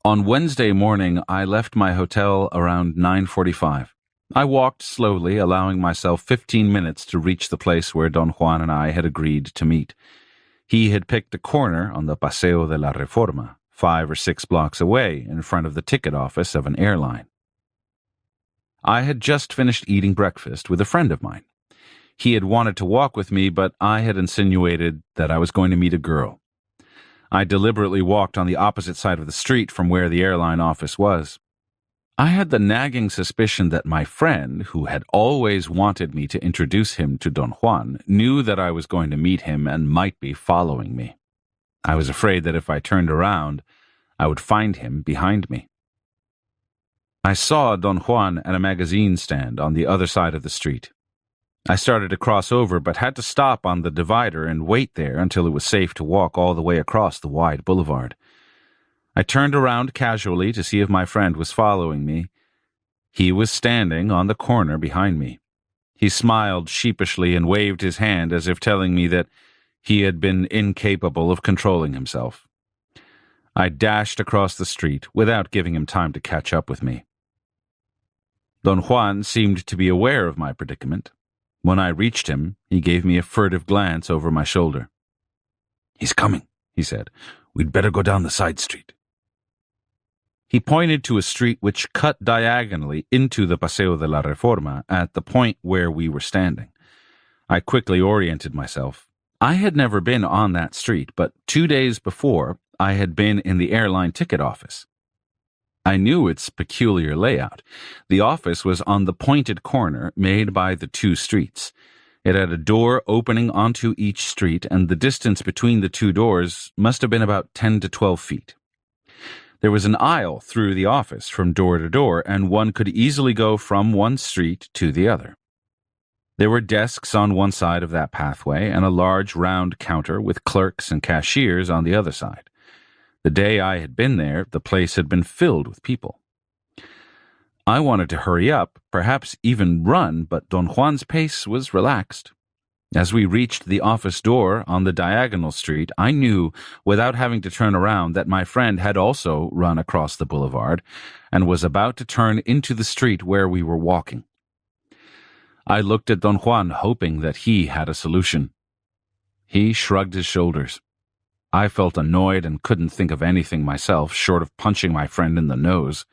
On Wednesday morning, I left my hotel around 9:45. I walked slowly, allowing myself 15 minutes to reach the place where Don Juan and I had agreed to meet. He had picked a corner on the Paseo de la Reforma, 5 or 6 blocks away, in front of the ticket office of an airline. I had just finished eating breakfast with a friend of mine. He had wanted to walk with me, but I had insinuated that I was going to meet a girl. I deliberately walked on the opposite side of the street from where the airline office was. I had the nagging suspicion that my friend, who had always wanted me to introduce him to Don Juan, knew that I was going to meet him and might be following me. I was afraid that if I turned around, I would find him behind me. I saw Don Juan at a magazine stand on the other side of the street. I started to cross over, but had to stop on the divider and wait there until it was safe to walk all the way across the wide boulevard. I turned around casually to see if my friend was following me. He was standing on the corner behind me. He smiled sheepishly and waved his hand as if telling me that he had been incapable of controlling himself. I dashed across the street without giving him time to catch up with me. Don Juan seemed to be aware of my predicament. When I reached him, he gave me a furtive glance over my shoulder. "He's coming," he said. "We'd better go down the side street." He pointed to a street which cut diagonally into the Paseo de la Reforma at the point where we were standing. I quickly oriented myself. I had never been on that street, but 2 days before, I had been in the airline ticket office. I knew its peculiar layout. The office was on the pointed corner made by the 2 streets. It had a door opening onto each street, and the distance between the 2 doors must have been about 10 to 12 feet. There was an aisle through the office from door to door, and one could easily go from one street to the other. There were desks on one side of that pathway and a large round counter with clerks and cashiers on the other side. The day I had been there, the place had been filled with people. I wanted to hurry up, perhaps even run, but Don Juan's pace was relaxed. As we reached the office door on the diagonal street, I knew, without having to turn around, that my friend had also run across the boulevard and was about to turn into the street where we were walking. I looked at Don Juan, hoping that he had a solution. He shrugged his shoulders. I felt annoyed and couldn't think of anything myself, short of punching my friend in the nose.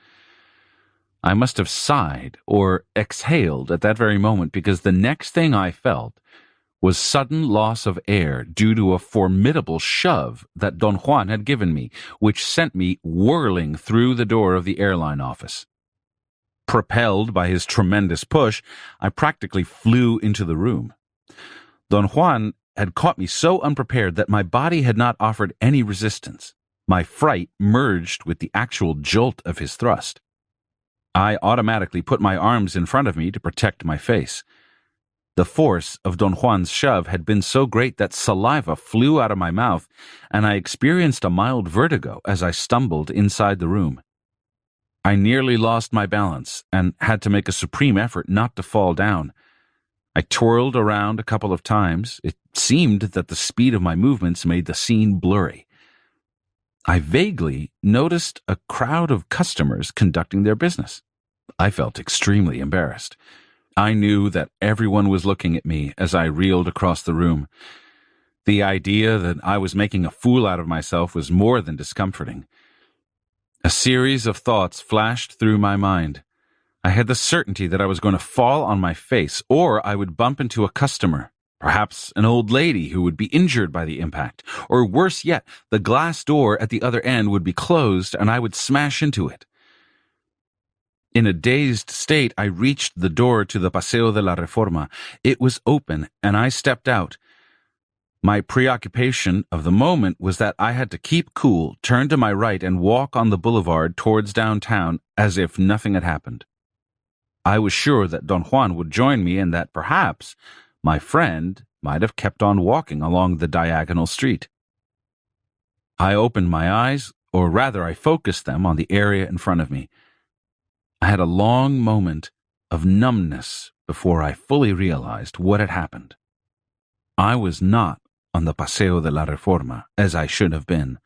I must have sighed or exhaled at that very moment, because the next thing I felt was sudden loss of air due to a formidable shove that Don Juan had given me, which sent me whirling through the door of the airline office. Propelled by his tremendous push, I practically flew into the room. Don Juan had caught me so unprepared that my body had not offered any resistance. My fright merged with the actual jolt of his thrust. I automatically put my arms in front of me to protect my face. The force of Don Juan's shove had been so great that saliva flew out of my mouth, and I experienced a mild vertigo as I stumbled inside the room. I nearly lost my balance and had to make a supreme effort not to fall down. I twirled around a couple of times. It seemed that the speed of my movements made the scene blurry. I vaguely noticed a crowd of customers conducting their business. I felt extremely embarrassed. I knew that everyone was looking at me as I reeled across the room. The idea that I was making a fool out of myself was more than discomforting. A series of thoughts flashed through my mind. I had the certainty that I was going to fall on my face, or I would bump into a customer, perhaps an old lady who would be injured by the impact, or worse yet, the glass door at the other end would be closed and I would smash into it. In a dazed state, I reached the door to the Paseo de la Reforma. It was open, and I stepped out. My preoccupation of the moment was that I had to keep cool, turn to my right, and walk on the boulevard towards downtown as if nothing had happened. I was sure that Don Juan would join me and that perhaps my friend might have kept on walking along the diagonal street. I opened my eyes, or rather I focused them on the area in front of me. I had a long moment of numbness before I fully realized what had happened. I was not on the Paseo de la Reforma as I should have been.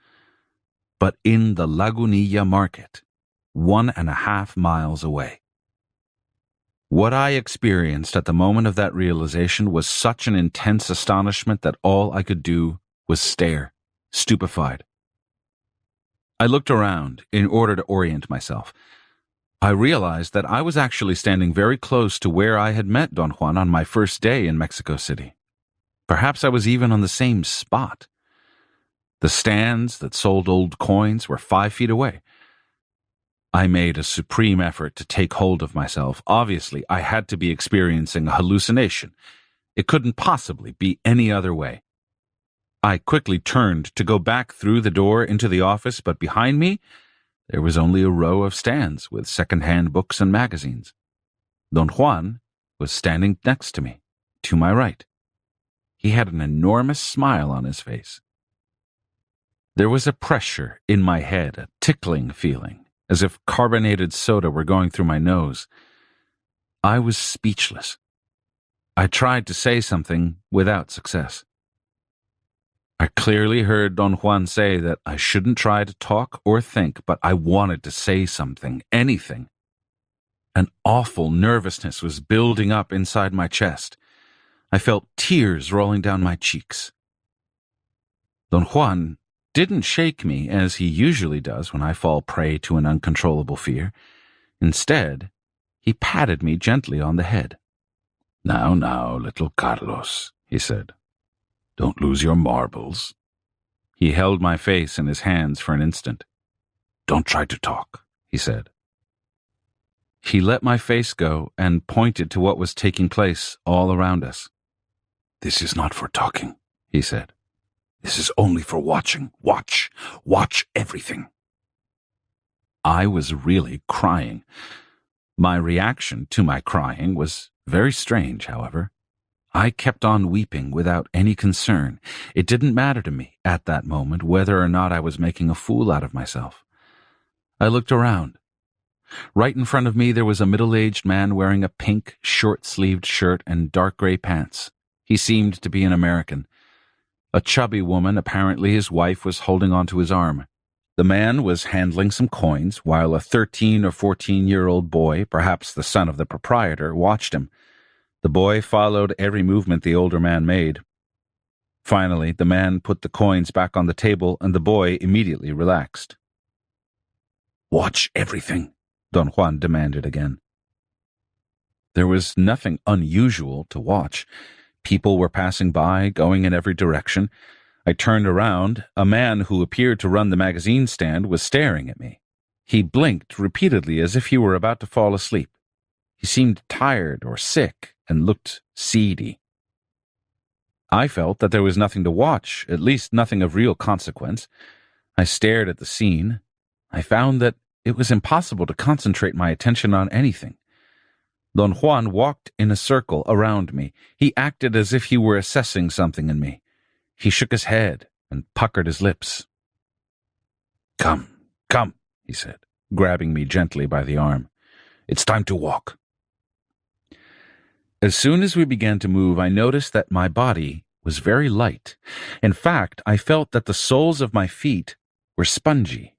but in the Lagunilla market, 1.5 miles away. What I experienced at the moment of that realization was such an intense astonishment that all I could do was stare, stupefied. I looked around in order to orient myself. I realized that I was actually standing very close to where I had met Don Juan on my first day in Mexico City. Perhaps I was even on the same spot. The stands that sold old coins were 5 feet away. I made a supreme effort to take hold of myself. Obviously, I had to be experiencing a hallucination. It couldn't possibly be any other way. I quickly turned to go back through the door into the office, but behind me, there was only a row of stands with second-hand books and magazines. Don Juan was standing next to me, to my right. He had an enormous smile on his face. There was a pressure in my head, a tickling feeling, as if carbonated soda were going through my nose. I was speechless. I tried to say something without success. I clearly heard Don Juan say that I shouldn't try to talk or think, but I wanted to say something, anything. An awful nervousness was building up inside my chest. I felt tears rolling down my cheeks. Don Juan didn't shake me as he usually does when I fall prey to an uncontrollable fear. Instead, he patted me gently on the head. "Now, little Carlos," he said. "Don't lose your marbles." He held my face in his hands for an instant. "Don't try to talk," he said. He let my face go and pointed to what was taking place all around us. "This is not for talking," he said. "This is only for watching. Watch everything." I was really crying. My reaction to my crying was very strange, however. I kept on weeping without any concern. It didn't matter to me at that moment whether or not I was making a fool out of myself. I looked around. Right in front of me there was a middle-aged man wearing a pink, short-sleeved shirt and dark gray pants. He seemed to be an American. A chubby woman, apparently his wife, was holding onto his arm. The man was handling some coins, while a 13 or 14-year-old boy, perhaps the son of the proprietor, watched him. The boy followed every movement the older man made. Finally, the man put the coins back on the table, and the boy immediately relaxed. "Watch everything," Don Juan demanded again. There was nothing unusual to watch. People were passing by, going in every direction. I turned around. A man who appeared to run the magazine stand was staring at me. He blinked repeatedly as if he were about to fall asleep. He seemed tired or sick and looked seedy. I felt that there was nothing to watch, at least nothing of real consequence. I stared at the scene. I found that it was impossible to concentrate my attention on anything. Don Juan walked in a circle around me. He acted as if he were assessing something in me. He shook his head and puckered his lips. Come, he said, grabbing me gently by the arm. "It's time to walk." As soon as we began to move, I noticed that my body was very light. In fact, I felt that the soles of my feet were spongy.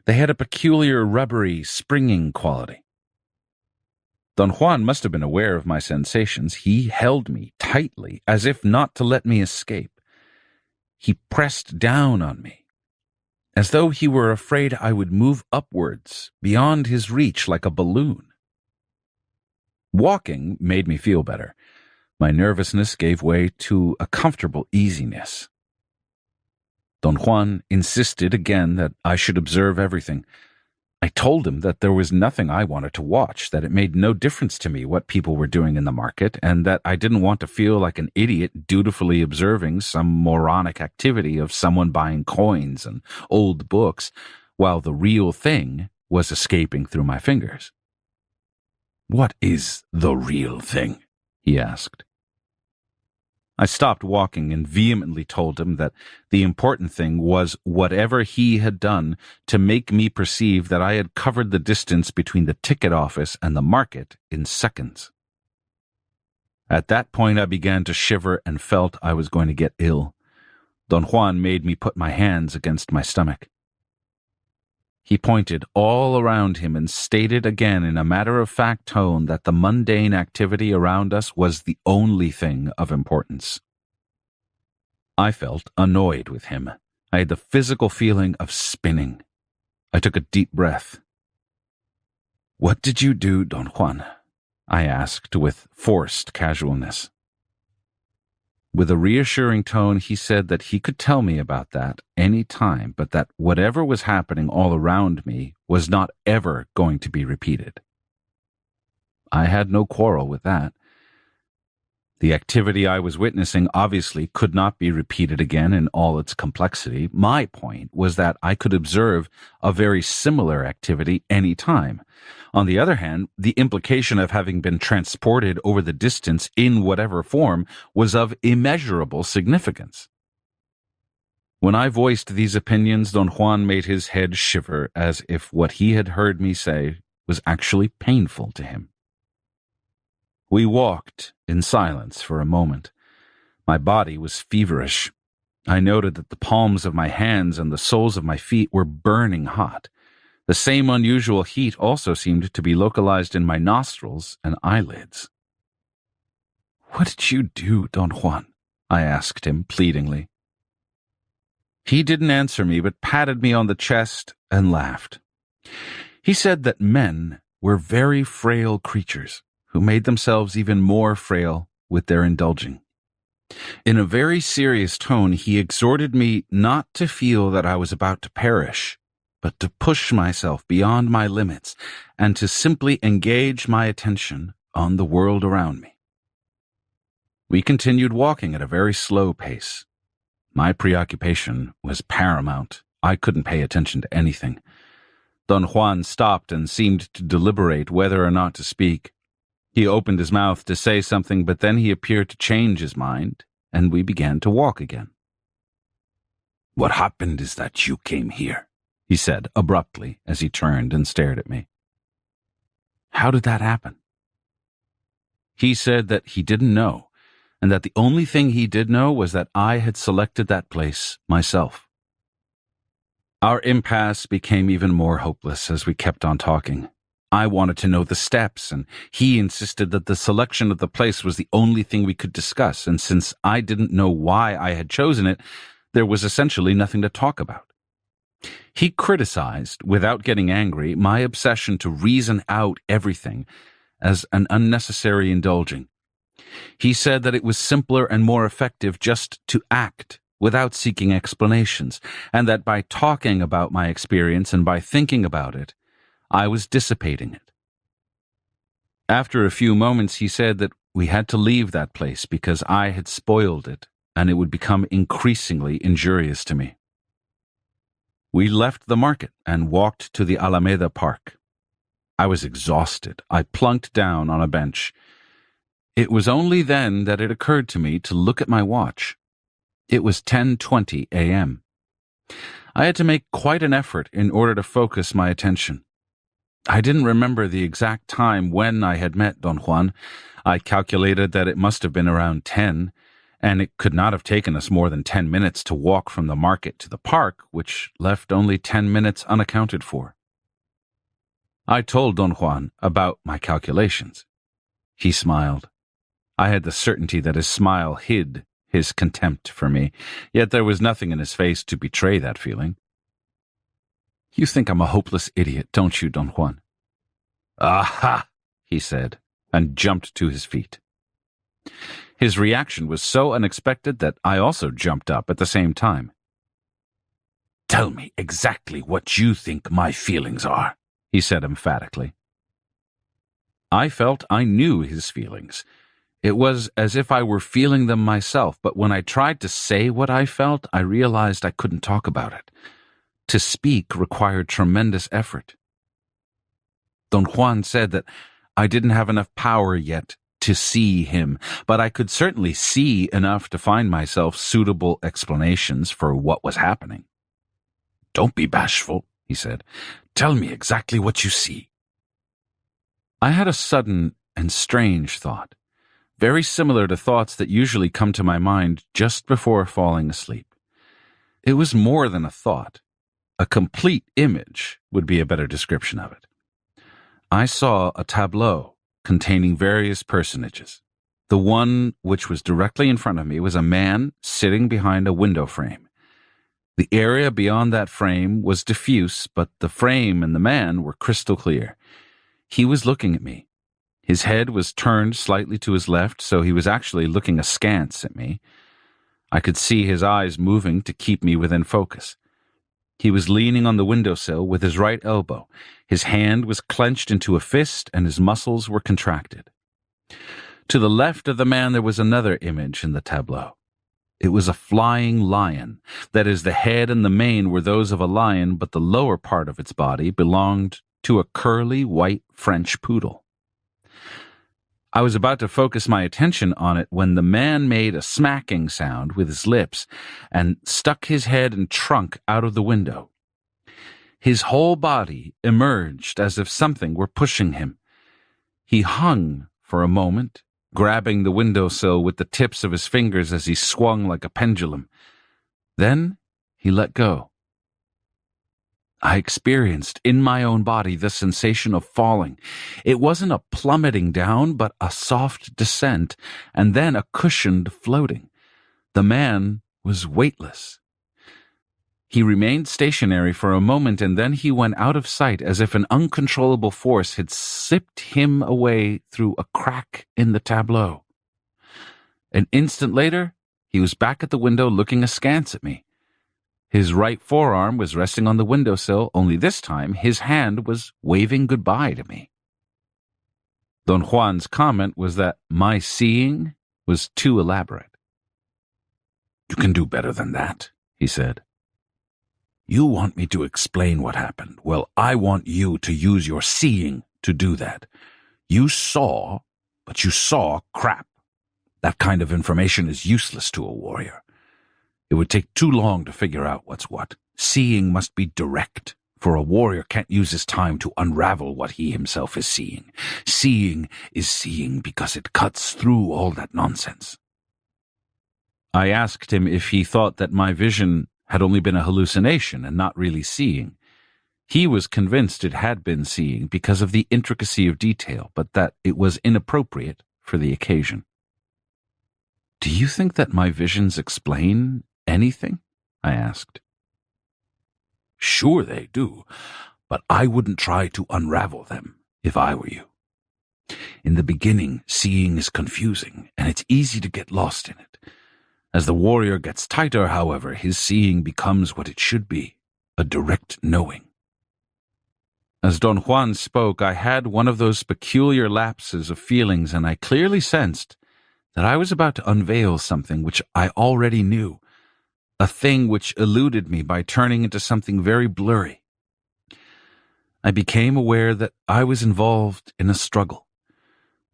They had a peculiar rubbery, springing quality. Don Juan must have been aware of my sensations. He held me tightly, as if not to let me escape. He pressed down on me, as though he were afraid I would move upwards, beyond his reach like a balloon. Walking made me feel better. My nervousness gave way to a comfortable easiness. Don Juan insisted again that I should observe everything. I told him that there was nothing I wanted to watch, that it made no difference to me what people were doing in the market, and that I didn't want to feel like an idiot dutifully observing some moronic activity of someone buying coins and old books, while the real thing was escaping through my fingers. "What is the real thing?" he asked. I stopped walking and vehemently told him that the important thing was whatever he had done to make me perceive that I had covered the distance between the ticket office and the market in seconds. At that point I began to shiver and felt I was going to get ill. Don Juan made me put my hands against my stomach. He pointed all around him and stated again in a matter-of-fact tone that the mundane activity around us was the only thing of importance. I felt annoyed with him. I had the physical feeling of spinning. I took a deep breath. "What did you do, Don Juan?" I asked with forced casualness. With a reassuring tone, he said that he could tell me about that any time, but that whatever was happening all around me was not ever going to be repeated. I had no quarrel with that. The activity I was witnessing obviously could not be repeated again in all its complexity. My point was that I could observe a very similar activity any time. On the other hand, the implication of having been transported over the distance in whatever form was of immeasurable significance. When I voiced these opinions, Don Juan made his head shiver as if what he had heard me say was actually painful to him. We walked in silence for a moment. My body was feverish. I noted that the palms of my hands and the soles of my feet were burning hot. The same unusual heat also seemed to be localized in my nostrils and eyelids. "What did you do, Don Juan?" I asked him pleadingly. He didn't answer me, but patted me on the chest and laughed. He said that men were very frail creatures who made themselves even more frail with their indulging. In a very serious tone, he exhorted me not to feel that I was about to perish, but to push myself beyond my limits and to simply engage my attention on the world around me. We continued walking at a very slow pace. My preoccupation was paramount. I couldn't pay attention to anything. Don Juan stopped and seemed to deliberate whether or not to speak. He opened his mouth to say something, but then he appeared to change his mind, and we began to walk again. "What happened is that you came here," he said abruptly as he turned and stared at me. "How did that happen?" He said that he didn't know, and that the only thing he did know was that I had selected that place myself. Our impasse became even more hopeless as we kept on talking. I wanted to know the steps, and he insisted that the selection of the place was the only thing we could discuss, and since I didn't know why I had chosen it, there was essentially nothing to talk about. He criticized, without getting angry, my obsession to reason out everything as an unnecessary indulging. He said that it was simpler and more effective just to act without seeking explanations, and that by talking about my experience and by thinking about it, I was dissipating it. After a few moments, he said that we had to leave that place because I had spoiled it, and it would become increasingly injurious to me. We left the market and walked to the Alameda Park. I was exhausted. I plunked down on a bench. It was only then that it occurred to me to look at my watch. It was 10:20 a.m. I had to make quite an effort in order to focus my attention. I didn't remember the exact time when I had met Don Juan. I calculated that it must have been around 10, and it could not have taken us more than 10 minutes to walk from the market to the park, which left only 10 minutes unaccounted for. I told Don Juan about my calculations. He smiled. I had the certainty that his smile hid his contempt for me, yet there was nothing in his face to betray that feeling. "You think I'm a hopeless idiot, don't you, Don Juan?" "Aha!" he said, and jumped to his feet. His reaction was so unexpected that I also jumped up at the same time. "Tell me exactly what you think my feelings are," he said emphatically. I felt I knew his feelings. It was as if I were feeling them myself, but when I tried to say what I felt, I realized I couldn't talk about it. To speak required tremendous effort. Don Juan said that I didn't have enough power yet to see him, but I could certainly see enough to find myself suitable explanations for what was happening. "Don't be bashful," he said. "Tell me exactly what you see." I had a sudden and strange thought, very similar to thoughts that usually come to my mind just before falling asleep. It was more than a thought. A complete image would be a better description of it. I saw a tableau containing various personages. The one which was directly in front of me was a man sitting behind a window frame. The area beyond that frame was diffuse, but the frame and the man were crystal clear. He was looking at me. His head was turned slightly to his left, so he was actually looking askance at me. I could see his eyes moving to keep me within focus. He was leaning on the windowsill with his right elbow. His hand was clenched into a fist, and his muscles were contracted. To the left of the man there was another image in the tableau. It was a flying lion. That is, the head and the mane were those of a lion, but the lower part of its body belonged to a curly white French poodle. I was about to focus my attention on it when the man made a smacking sound with his lips and stuck his head and trunk out of the window. His whole body emerged as if something were pushing him. He hung for a moment, grabbing the windowsill with the tips of his fingers as he swung like a pendulum. Then he let go. I experienced in my own body the sensation of falling. It wasn't a plummeting down, but a soft descent, and then a cushioned floating. The man was weightless. He remained stationary for a moment, and then he went out of sight as if an uncontrollable force had sipped him away through a crack in the tableau. An instant later, he was back at the window looking askance at me. His right forearm was resting on the windowsill, only this time his hand was waving goodbye to me. Don Juan's comment was that my seeing was too elaborate. "You can do better than that," he said. "You want me to explain what happened. Well, I want you to use your seeing to do that. You saw, but you saw crap. That kind of information is useless to a warrior. It would take too long to figure out what's what. Seeing must be direct, for a warrior can't use his time to unravel what he himself is seeing. Seeing is seeing because it cuts through all that nonsense." I asked him if he thought that my vision had only been a hallucination and not really seeing. He was convinced it had been seeing because of the intricacy of detail, but that it was inappropriate for the occasion. "Do you think that my visions explain anything?" I asked. "Sure they do, but I wouldn't try to unravel them if I were you. In the beginning, seeing is confusing, and it's easy to get lost in it. As the warrior gets tighter, however, his seeing becomes what it should be, a direct knowing." As Don Juan spoke, I had one of those peculiar lapses of feelings, and I clearly sensed that I was about to unveil something which I already knew, a thing which eluded me by turning into something very blurry. I became aware that I was involved in a struggle.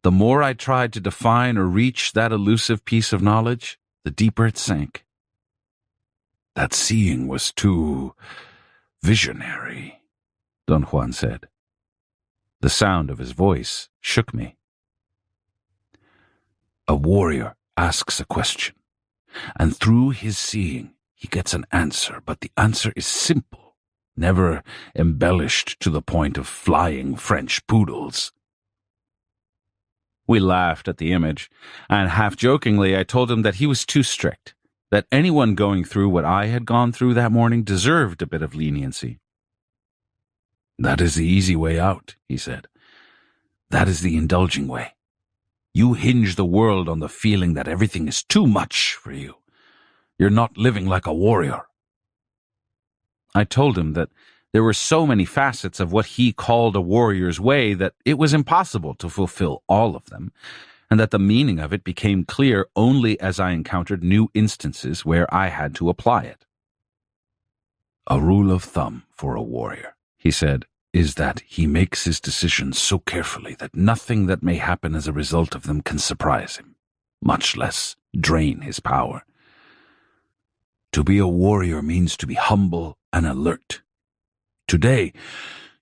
The more I tried to define or reach that elusive piece of knowledge, the deeper it sank. "That seeing was too visionary," Don Juan said. The sound of his voice shook me. "A warrior asks a question, and through his seeing, he gets an answer, but the answer is simple, never embellished to the point of flying French poodles." We laughed at the image, and half-jokingly I told him that he was too strict, that anyone going through what I had gone through that morning deserved a bit of leniency. "That is the easy way out," he said. "That is the indulging way. You hinge the world on the feeling that everything is too much for you. You're not living like a warrior." I told him that there were so many facets of what he called a warrior's way that it was impossible to fulfill all of them, and that the meaning of it became clear only as I encountered new instances where I had to apply it. "A rule of thumb for a warrior," he said, "is that he makes his decisions so carefully that nothing that may happen as a result of them can surprise him, much less drain his power. To be a warrior means to be humble and alert. Today,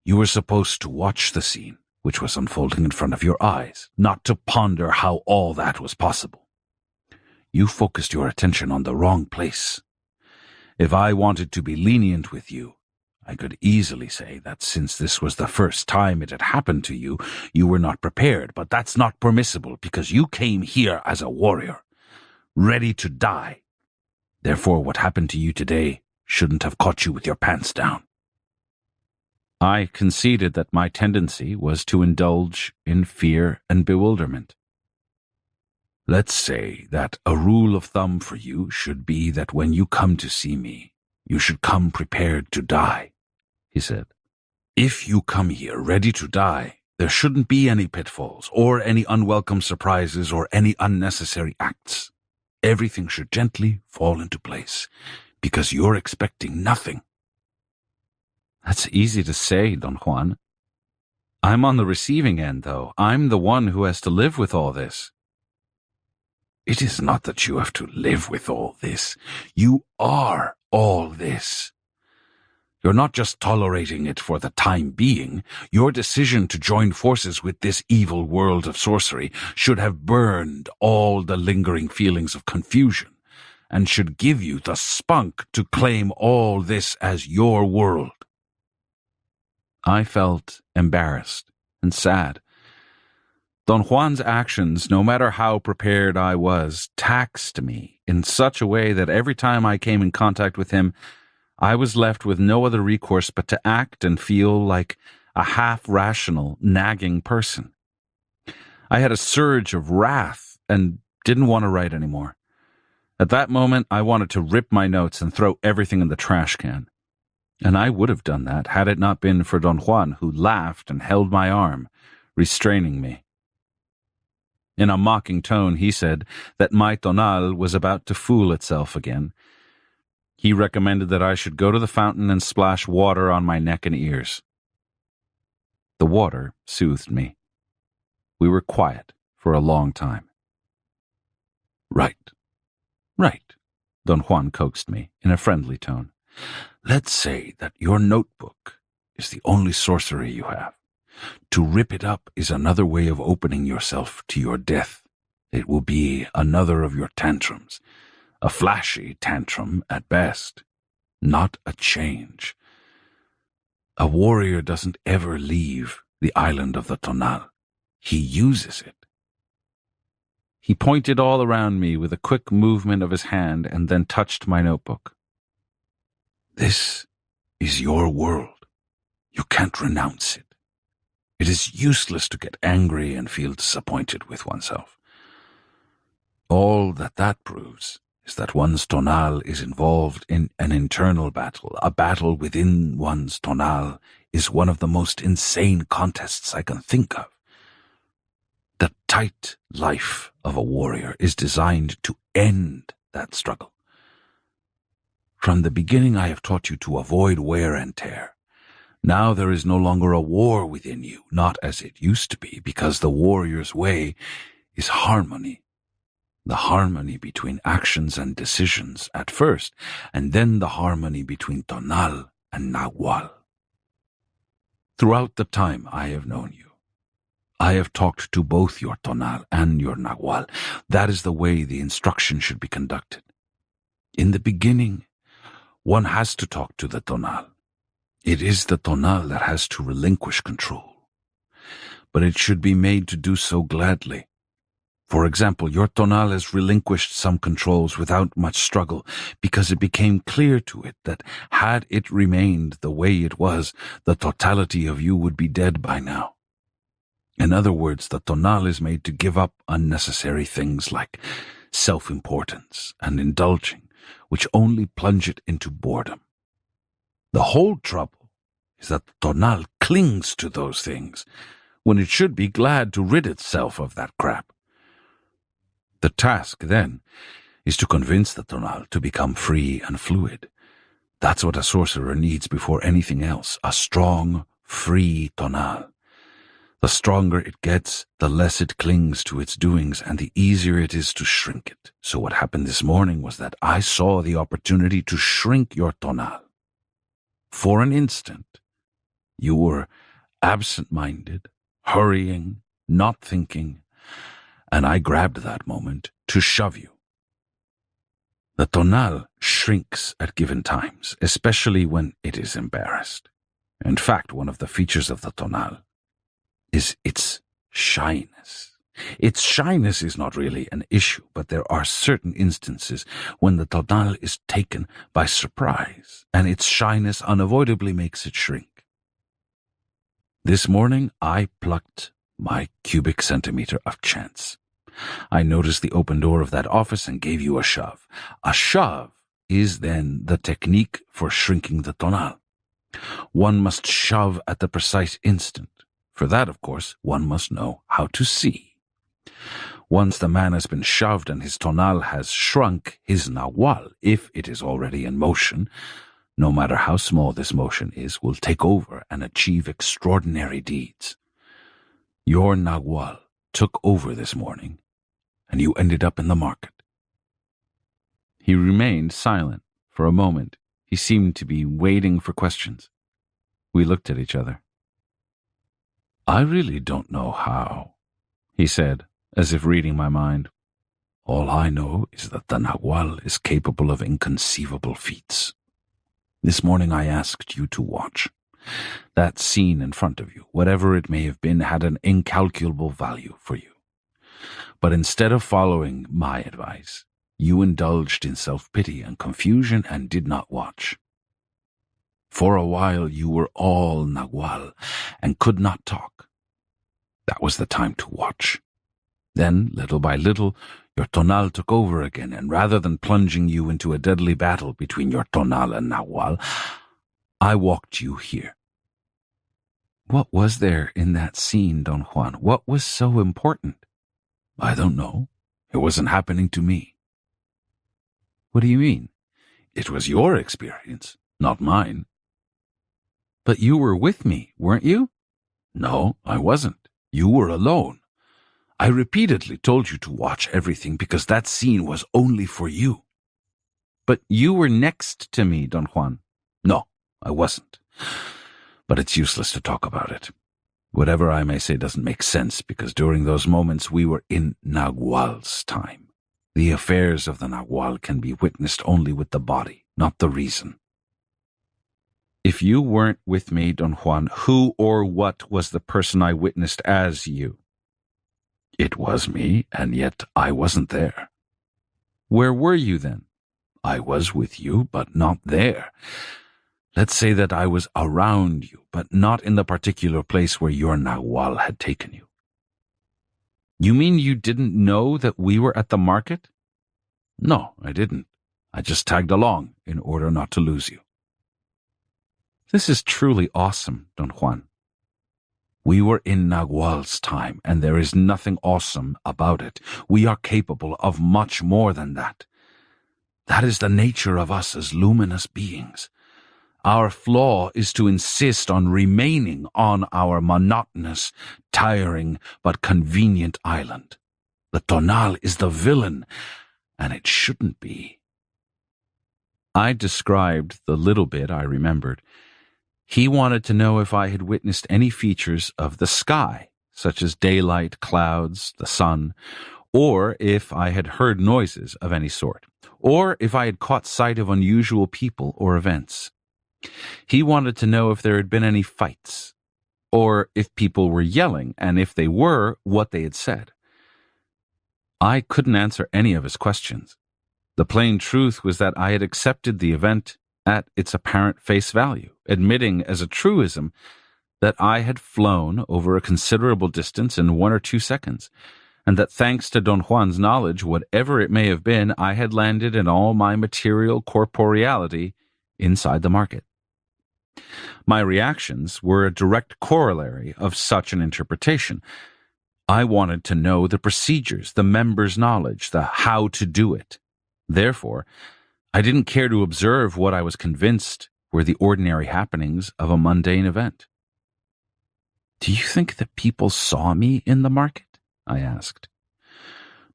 you were supposed to watch the scene, which was unfolding in front of your eyes, not to ponder how all that was possible. You focused your attention on the wrong place. If I wanted to be lenient with you, I could easily say that since this was the first time it had happened to you, you were not prepared, but that's not permissible because you came here as a warrior, ready to die. Therefore, what happened to you today shouldn't have caught you with your pants down. I conceded that my tendency was to indulge in fear and bewilderment. Let's say that a rule of thumb for you should be that when you come to see me, you should come prepared to die, he said. If you come here ready to die, there shouldn't be any pitfalls or any unwelcome surprises or any unnecessary acts. Everything should gently fall into place because you're expecting nothing. That's easy to say, Don Juan. I'm on the receiving end, though. I'm the one who has to live with all this. It is not that you have to live with all this. You are all this. You're not just tolerating it for the time being. Your decision to join forces with this evil world of sorcery should have burned all the lingering feelings of confusion and should give you the spunk to claim all this as your world. I felt embarrassed and sad. Don Juan's actions, no matter how prepared I was, taxed me in such a way that every time I came in contact with him, I was left with no other recourse but to act and feel like a half-rational, nagging person. I had a surge of wrath and didn't want to write anymore. At that moment, I wanted to rip my notes and throw everything in the trash can. And I would have done that had it not been for Don Juan, who laughed and held my arm, restraining me. In a mocking tone, he said that my Tonal was about to fool itself again. He recommended that I should go to the fountain and splash water on my neck and ears. The water soothed me. We were quiet for a long time. Right, Don Juan coaxed me in a friendly tone. Let's say that your notebook is the only sorcery you have. To rip it up is another way of opening yourself to your death. It will be another of your tantrums. A flashy tantrum at best, not a change. A warrior doesn't ever leave the island of the Tonal. He uses it. He pointed all around me with a quick movement of his hand and then touched my notebook. This is your world. You can't renounce it. It is useless to get angry and feel disappointed with oneself. All that proves is that one's Tonal is involved in an internal battle. A battle within one's Tonal is one of the most insane contests I can think of. The tight life of a warrior is designed to end that struggle. From the beginning I have taught you to avoid wear and tear. Now there is no longer a war within you, not as it used to be, because the warrior's way is harmony. The harmony between actions and decisions at first, and then the harmony between Tonal and Nagual. Throughout the time I have known you, I have talked to both your Tonal and your Nagual. That is the way the instruction should be conducted. In the beginning, one has to talk to the Tonal. It is the Tonal that has to relinquish control. But it should be made to do so gladly. For example, your Tonal has relinquished some controls without much struggle because it became clear to it that had it remained the way it was, the totality of you would be dead by now. In other words, the Tonal is made to give up unnecessary things like self-importance and indulging, which only plunge it into boredom. The whole trouble is that the Tonal clings to those things when it should be glad to rid itself of that crap. The task, then, is to convince the Tonal to become free and fluid. That's what a sorcerer needs before anything else, a strong, free Tonal. The stronger it gets, the less it clings to its doings, and the easier it is to shrink it. So what happened this morning was that I saw the opportunity to shrink your Tonal. For an instant, you were absent-minded, hurrying, not thinking, and I grabbed that moment to shove you. The Tonal shrinks at given times, especially when it is embarrassed. In fact, one of the features of the Tonal is its shyness. Its shyness is not really an issue, but there are certain instances when the Tonal is taken by surprise, and its shyness unavoidably makes it shrink. This morning I plucked my cubic centimeter of chance. I noticed the open door of that office and gave you a shove. A shove is then the technique for shrinking the Tonal. One must shove at the precise instant. For that, of course, one must know how to see. Once the man has been shoved and his Tonal has shrunk, his Nahual, if it is already in motion, no matter how small this motion is, will take over and achieve extraordinary deeds. Your Nahual took over this morning, and you ended up in the market. He remained silent for a moment. He seemed to be waiting for questions. We looked at each other. I really don't know how, he said, as if reading my mind. All I know is that the Nahual is capable of inconceivable feats. This morning I asked you to watch. That scene in front of you, whatever it may have been, had an incalculable value for you. But instead of following my advice, you indulged in self-pity and confusion and did not watch. For a while you were all Nahual and could not talk. That was the time to watch. Then, little by little, your Tonal took over again, and rather than plunging you into a deadly battle between your Tonal and Nahual, I walked you here. What was there in that scene, Don Juan? What was so important? I don't know. It wasn't happening to me. What do you mean? It was your experience, not mine. But you were with me, weren't you? No, I wasn't. You were alone. I repeatedly told you to watch everything because that scene was only for you. But you were next to me, Don Juan. No, I wasn't. But it's useless to talk about it. Whatever I may say doesn't make sense because during those moments we were in Nahual's time. The affairs of the Nahual can be witnessed only with the body, not the reason. If you weren't with me, Don Juan, who or what was the person I witnessed as you? It was me, and yet I wasn't there. Where were you then? I was with you, but not there. Let's say that I was around you, but not in the particular place where your Nahual had taken you. You mean you didn't know that we were at the market? No, I didn't. I just tagged along in order not to lose you. This is truly awesome, Don Juan. We were in Nahual's time, and there is nothing awesome about it. We are capable of much more than that. That is the nature of us as luminous beings. Our flaw is to insist on remaining on our monotonous, tiring, but convenient island. The Tonal is the villain, and it shouldn't be. I described the little bit I remembered. He wanted to know if I had witnessed any features of the sky, such as daylight, clouds, the sun, or if I had heard noises of any sort, or if I had caught sight of unusual people or events. He wanted to know if there had been any fights, or if people were yelling, and if they were, what they had said. I couldn't answer any of his questions. The plain truth was that I had accepted the event at its apparent face value, admitting as a truism that I had flown over a considerable distance in 1 or 2 seconds, and that thanks to Don Juan's knowledge, whatever it may have been, I had landed in all my material corporeality inside the market. My reactions were a direct corollary of such an interpretation. I wanted to know the procedures, the members' knowledge, the how to do it. Therefore, I didn't care to observe what I was convinced were the ordinary happenings of a mundane event. Do you think that people saw me in the market? I asked.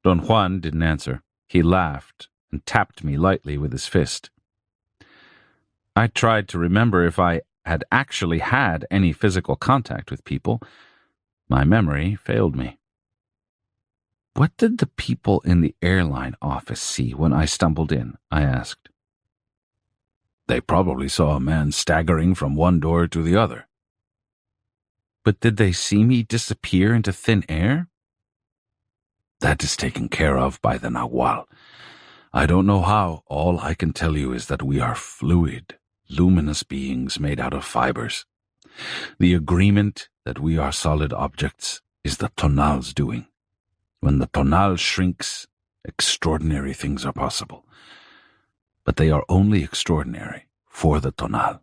Don Juan didn't answer. He laughed and tapped me lightly with his fist. I tried to remember if I had actually had any physical contact with people. My memory failed me. What did the people in the airline office see when I stumbled in? I asked. They probably saw a man staggering from one door to the other. But did they see me disappear into thin air? That is taken care of by the Nahual. I don't know how. All I can tell you is that we are fluid, luminous beings made out of fibers. The agreement that we are solid objects is the Tonal's doing. When the Tonal shrinks, extraordinary things are possible. But they are only extraordinary for the Tonal.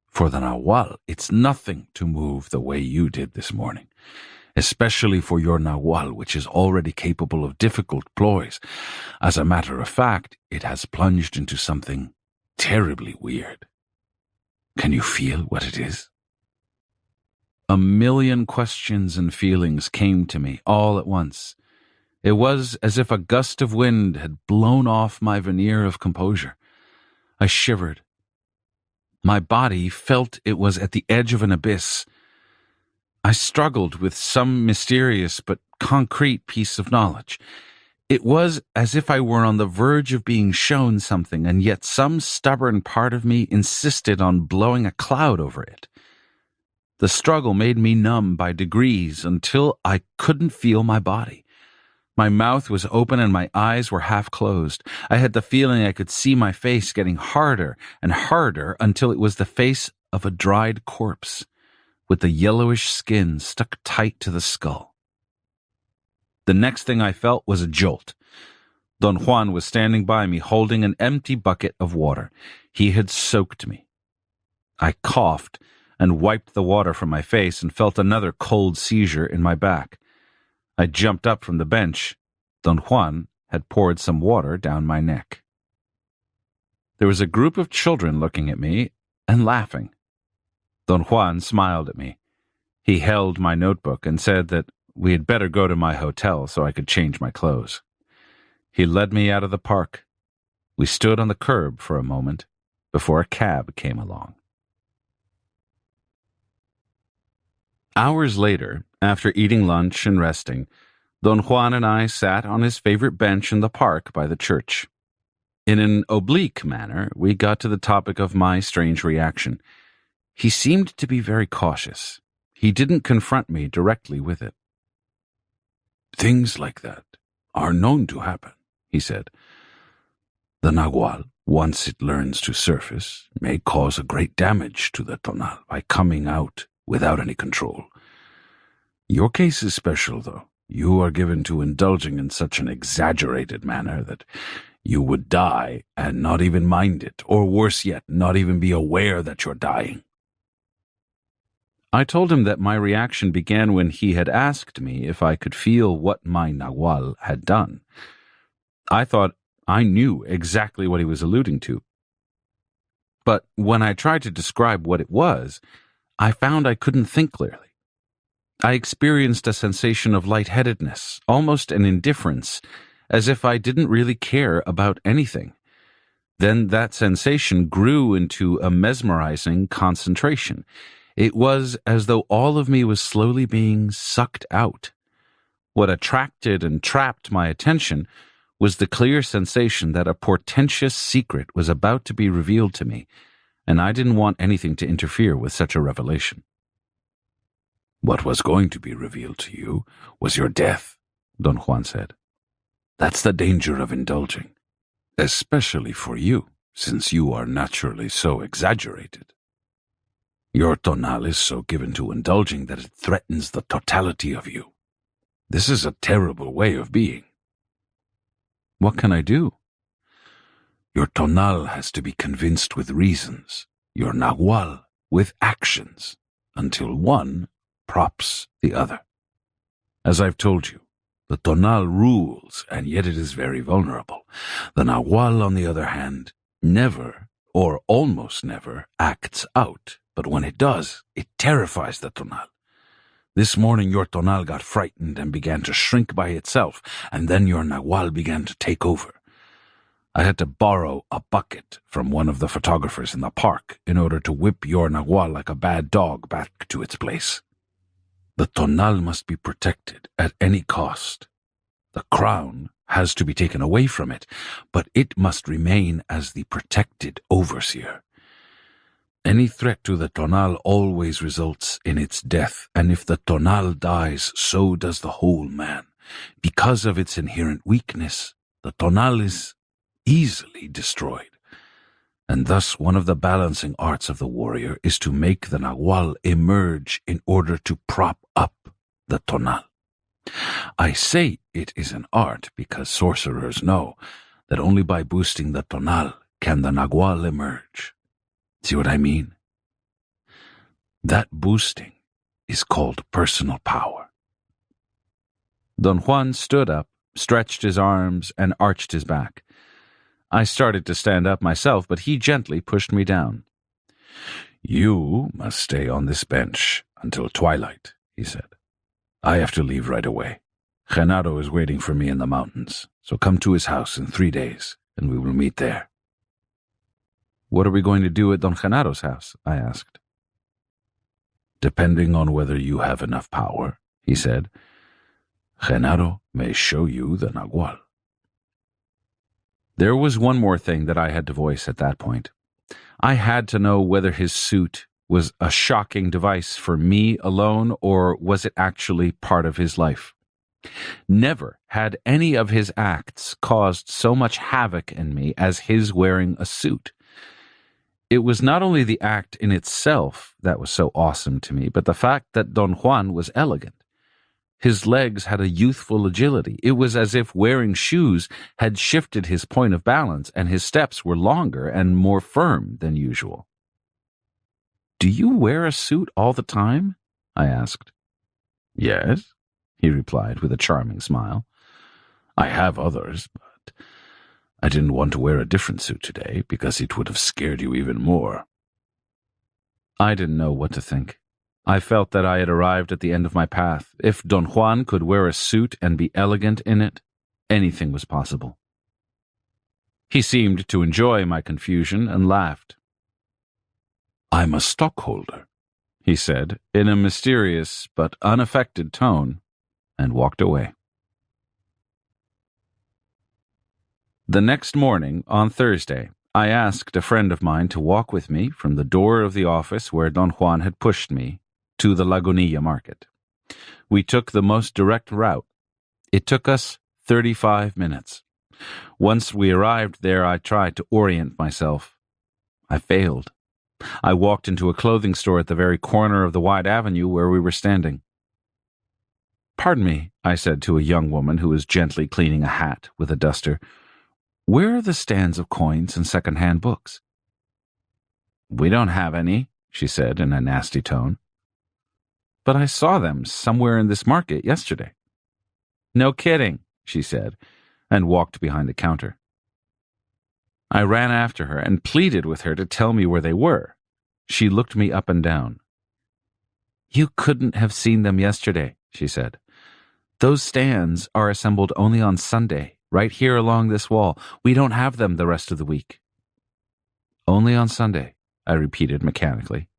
For the Nahual, it's nothing to move the way you did this morning, especially for your Nahual, which is already capable of difficult ploys. As a matter of fact, it has plunged into something terribly weird. Can you feel what it is? A million questions and feelings came to me all at once. It was as if a gust of wind had blown off my veneer of composure. I shivered. My body felt it was at the edge of an abyss. I struggled with some mysterious but concrete piece of knowledge. It was as if I were on the verge of being shown something, and yet some stubborn part of me insisted on blowing a cloud over it. The struggle made me numb by degrees until I couldn't feel my body. My mouth was open and my eyes were half closed. I had the feeling I could see my face getting harder and harder until it was the face of a dried corpse, with the yellowish skin stuck tight to the skull. The next thing I felt was a jolt. Don Juan was standing by me holding an empty bucket of water. He had soaked me. I coughed and wiped the water from my face and felt another cold seizure in my back. I jumped up from the bench. Don Juan had poured some water down my neck. There was a group of children looking at me and laughing. Don Juan smiled at me. He held my notebook and said that we had better go to my hotel so I could change my clothes. He led me out of the park. We stood on the curb for a moment before a cab came along. Hours later, after eating lunch and resting, Don Juan and I sat on his favorite bench in the park by the church. In an oblique manner, we got to the topic of my strange reaction. He seemed to be very cautious. He didn't confront me directly with it. Things like that are known to happen, he said. The Nahual, once it learns to surface, may cause a great damage to the Tonal by coming out without any control. Your case is special, though. You are given to indulging in such an exaggerated manner that you would die and not even mind it, or worse yet, not even be aware that you're dying. I told him that my reaction began when he had asked me if I could feel what my Nahual had done. I thought I knew exactly what he was alluding to. But when I tried to describe what it was, I found I couldn't think clearly. I experienced a sensation of lightheadedness, almost an indifference, as if I didn't really care about anything. Then that sensation grew into a mesmerizing concentration. It was as though all of me was slowly being sucked out. What attracted and trapped my attention was the clear sensation that a portentous secret was about to be revealed to me, and I didn't want anything to interfere with such a revelation. What was going to be revealed to you was your death, Don Juan said. That's the danger of indulging, especially for you, since you are naturally so exaggerated. Your Tonal is so given to indulging that it threatens the totality of you. This is a terrible way of being. What can I do? Your Tonal has to be convinced with reasons, your Nahual with actions, until one props the other. As I've told you, the Tonal rules, and yet it is very vulnerable. The Nahual, on the other hand, never, or almost never, acts out, but when it does, it terrifies the Tonal. This morning your Tonal got frightened and began to shrink by itself, and then your Nahual began to take over. I had to borrow a bucket from one of the photographers in the park in order to whip your Nahual like a bad dog back to its place. The Tonal must be protected at any cost. The crown has to be taken away from it, but it must remain as the protected overseer. Any threat to the Tonal always results in its death, and if the Tonal dies, so does the whole man. Because of its inherent weakness, the Tonal is easily destroyed. And thus one of the balancing arts of the warrior is to make the Nagual emerge in order to prop up the Tonal. I say it is an art because sorcerers know that only by boosting the Tonal can the Nagual emerge. See what I mean? That boosting is called personal power. Don Juan stood up, stretched his arms, and arched his back. I started to stand up myself, but he gently pushed me down. "You must stay on this bench until twilight," he said. "I have to leave right away. Genaro is waiting for me in the mountains, so come to his house in 3 days, and we will meet there." "What are we going to do at Don Genaro's house?" I asked. "Depending on whether you have enough power," he said, "Genaro may show you the Nagual." There was one more thing that I had to voice at that point. I had to know whether his suit was a shocking device for me alone, or was it actually part of his life? Never had any of his acts caused so much havoc in me as his wearing a suit. It was not only the act in itself that was so awesome to me, but the fact that Don Juan was elegant. His legs had a youthful agility. It was as if wearing shoes had shifted his point of balance, and his steps were longer and more firm than usual. "Do you wear a suit all the time?" I asked. "Yes," he replied with a charming smile. "I have others, but I didn't want to wear a different suit today because it would have scared you even more." I didn't know what to think. I felt that I had arrived at the end of my path. If Don Juan could wear a suit and be elegant in it, anything was possible. He seemed to enjoy my confusion and laughed. "I'm a stockholder," he said in a mysterious but unaffected tone, and walked away. The next morning, on Thursday, I asked a friend of mine to walk with me from the door of the office where Don Juan had pushed me to the Lagunilla market. We took the most direct route. It took us 35 minutes. Once we arrived there, I tried to orient myself. I failed. I walked into a clothing store at the very corner of the wide avenue where we were standing. "Pardon me," I said to a young woman who was gently cleaning a hat with a duster. "Where are the stands of coins and second-hand books?" "We don't have any," she said in a nasty tone. "But I saw them somewhere in this market yesterday." "No kidding," she said, and walked behind the counter. I ran after her and pleaded with her to tell me where they were. She looked me up and down. "You couldn't have seen them yesterday," she said. "Those stands are assembled only on Sunday, right here along this wall. We don't have them the rest of the week." "Only on Sunday," I repeated mechanically.